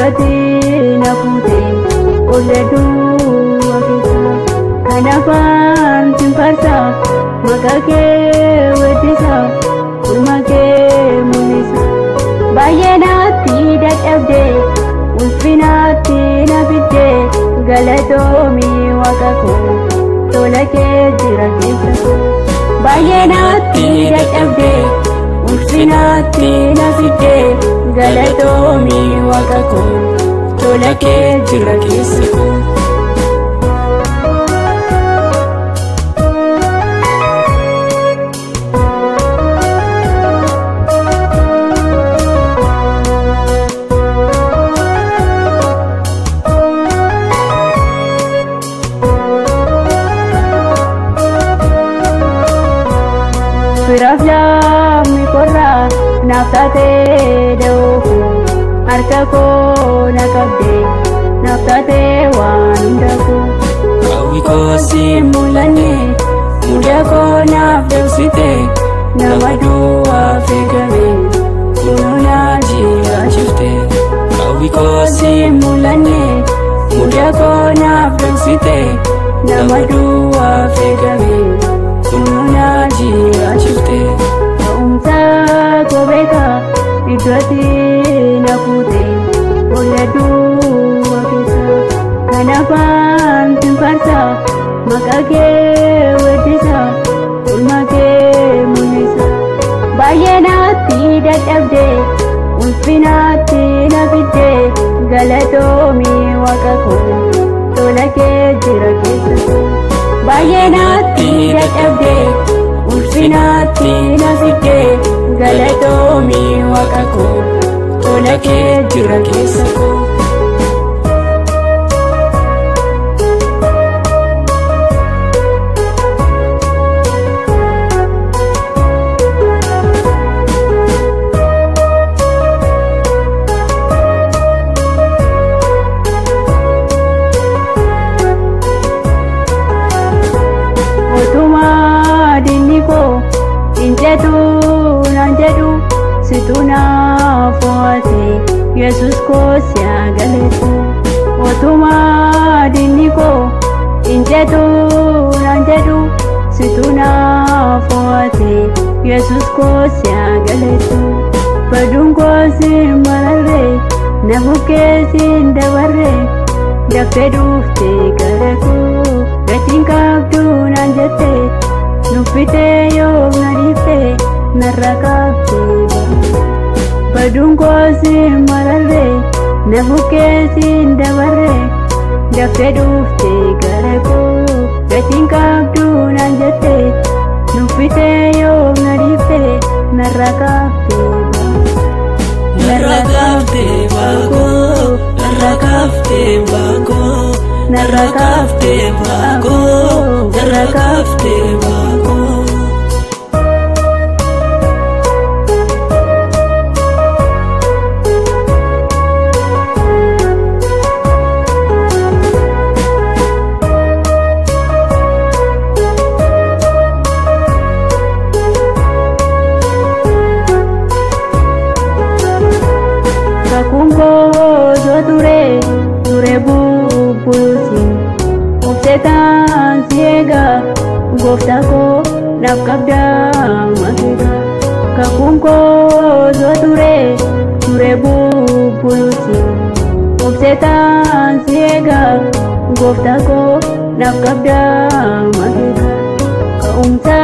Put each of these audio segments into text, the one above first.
iddootti na fuutee olleduu akeessa kanaafaan simfarsa maqaa kee weeddisa ulma kee mul'isa baay'ee naatti dadhabdee ulfinaatti na fiddee galatoomii waaqa koo tola kee jira keessa koo baay'ee naatti dadhabdee ulfinaatti na fiddee galatoomii waaqa koo tola kee jira keessa koo. Firafla mi korra naftate doofu harka koo na qabde naftate waan dafu hawwi koo si mul'anne muda koo naaf dabsite nama du'aaf eegame kunuuna jiraachifte hawwi koo si mul'anne muda koo naaf dabsite nama du'aaf eegame kunuuna jiraachifte ta'umsa koo beeka iddootti na fuutee olleduu akeessa kanaafaan simfarsa maqaa kee weeddisa ulma kee mul'isa baay'ee naatti dadhabdee ulfinaatti na fiddee galatoomii waaqa koo tola kee jira keessa koo baay'ee naatti dadhabdee ulfinaatti na fiddee galatoomii waaqa koo tola kee jira keessa koo. Injetu nanjetu situna foate Yesus ko siagaletu otuma diniko injetu nanjetu situna foate Yesus ko siagaletu padungo simare nabuke sindabarre dafedufte gareku gatingabdu nanjete nufite yoo narife narrakabte badungo simarare nabuke sindabarre dafedufte gareko gatinkabdu nanjete nufite yoo narife narrakabte narrakabte bago narrakabte bago narrakabte bago narrakabte bago. Kakunko ture ture bubulusi Setan siega gofta ko nafkabda makeda kakunko ture ture bubulusi Setan siega gofta ko nafkabda makeda kaumsa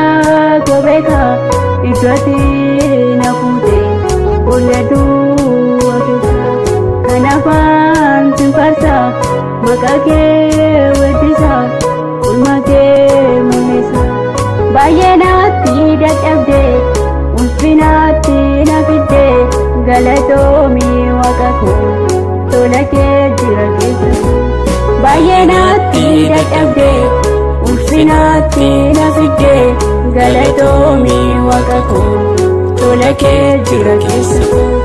ko beka iddootti na fuutee olleduu akeessa kanaafaan simfarsa maqaa kee weeddisa ulma kee mul'isa baay'ee naatti dadhabdee ulfinaatti na fiddee galatoomii waaqa koo tola kee jira keessa koo baay'ee naatti dadhabdee ulfinaatti na fiddee galatoomii waaqa koo tola kee jira keessa koo.